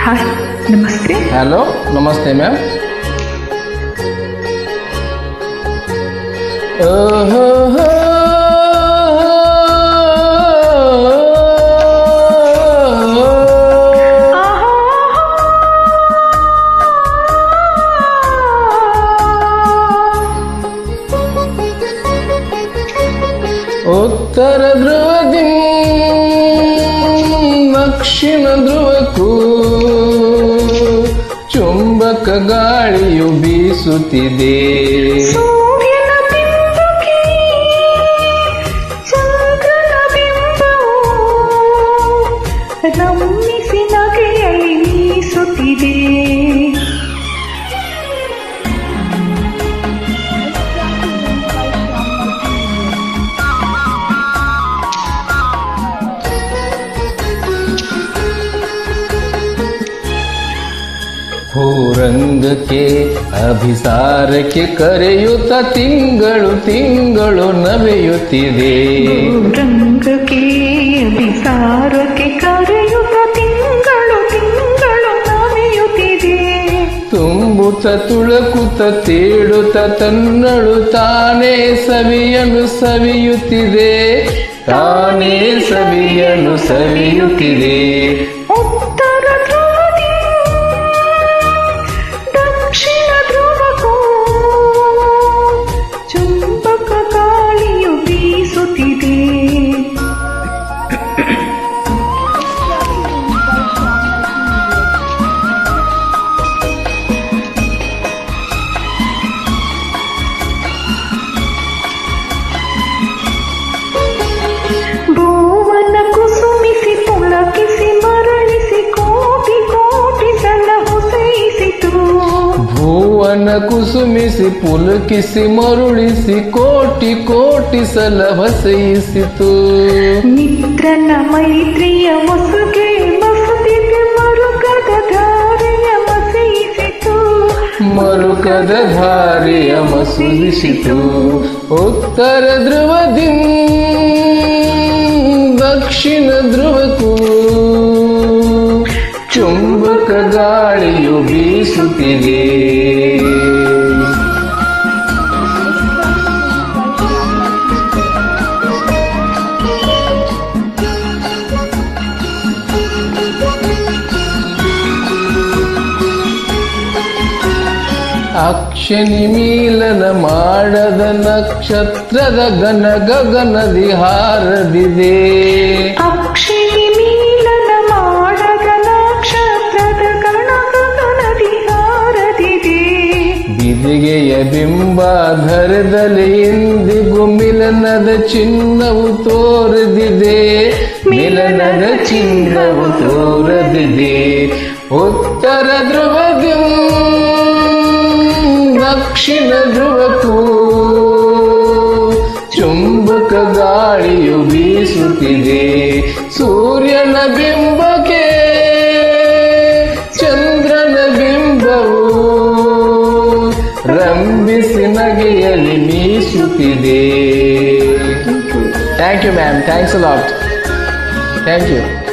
Hi, ನಮಸ್ತೆ. Hello, ನಮಸ್ತೆ ma'am. ಉತ್ತರ ಧ್ರುವದಿ ದಕ್ಷಿಣ ಧ್ರುವಕ್ಕೂ ಚುಂಬಕ ಗಾಳಿಯು ಬೀಸುತ್ತಿದೆ. ಸೂರ್ಯನ ಬಿಂಬಕ್ಕೆ ಚಂದ್ರನ ಬಿಂಬವು ರಮ್ಮಿಸಿ ನಗೆಯಲ್ಲಿ ಬೀಸುತ್ತಿದೆ. ಭೂರಂಗಕ್ಕೆ ಅಭಿಸಾರಕ್ಕೆ ಕರೆಯುತ್ತ ತಿಂಗಳು ತಿಂಗಳು ನವೆಯುತ್ತಿದೆ. ರಂಗಕ್ಕೆ ಬಿಸಾರಕ್ಕೆ ಕರೆಯುತ್ತ ತಿಂಗಳು ತಿಂಗಳು ನವೆಯುತ್ತಿದೆ. ತುಂಬುತ್ತ ತುಳಕುತ್ತ ತೇಡುತ್ತ ತನ್ನಳು ತಾನೇ ಸವಿಯನು ಸವಿಯುತ್ತಿದೆ. ತಾನೇ ಸವಿಯನು ಸವಿಯುತ್ತಿದೆ. ಉತ್ತರ ಧ್ರುವದಿ ದಕ್ಷಿಣ ಧ್ರುವಕ್ಕೂ ಚುಂಬಕ ಗಾಳಿಯು ಬೀಸುತ್ತಿದೆ. ಭುವನ ಕುಸುಮಿಸಿ ಪುಳಕಿಸಿ ಮರಳಿಸಿ ಕೋಟಿ ಕೋಟಿ ಸಲ ಹೊಸೈಸಿತು. ಭುವನ ಕುಸುಮಿಸಿ ಪುಲಕಿಸಿ ಮರುಳಿಸಿ ಕೋಟಿ ಕೋಟಿ ಸಲ ಹೊಸೈಸಿತು. ಮಿತ್ರನ ಮೈತ್ರಿಯ ಮೊಸಗೆ ಮಸದಿಗೆ ಮರುಕದ ಧಾರೆಯ ಮಸೈಸಿತು. ಮರುಕದ ಧಾರೆಯ ಮಸುದಿಸಿತು. ಉತ್ತರ ಧ್ರುವದಿ ದಕ್ಷಿಣ ಧ್ರುವಕ್ಕೂ ಚುಂಬಕ ಗಾಳಿಯು ಬೀಸುತ್ತಿದೆ. ಅಕ್ಷನಿ ಮೀಲನ ಮಾಡದ ನಕ್ಷತ್ರದ ಗನ ಗಗನದಿ ಹಾರದಿದೆ. ಅಕ್ಷಿಣಿ ಮೀಲನ ಮಾಡದ ನಕ್ಷತ್ರದ ಗಣ ಗಗನದಿ ಹಾರದಿದೆ. ಬಿದಿಗೆಯ ಬಿಂಬಾಧರದಲ್ಲಿ ಎಂದಿಗೂ ಮಿಲನದ ಚಿಹ್ನವು ತೋರದಿದೆ. ಮಿಲನದ ಚಿಹ್ನವು ತೋರದಿದೆ. ಉತ್ತರ ಧ್ರುವದಿ ದಕ್ಷಿಣ ಧ್ರುವಕ್ಕೂ ಚುಂಬಕ ಗಾಳಿಯು ಬೀಸುತ್ತಿದೆ. ಸೂರ್ಯನ ಬಿಂಬಕ್ಕೆ ಚಂದ್ರನ ಬಿಂಬವು ರಂಭಿಸಿ ನಗೆಯಲ್ಲಿ ಮೀಸುತ್ತಿದೆ. Thank you ma'am. Thanks a lot. Thank you.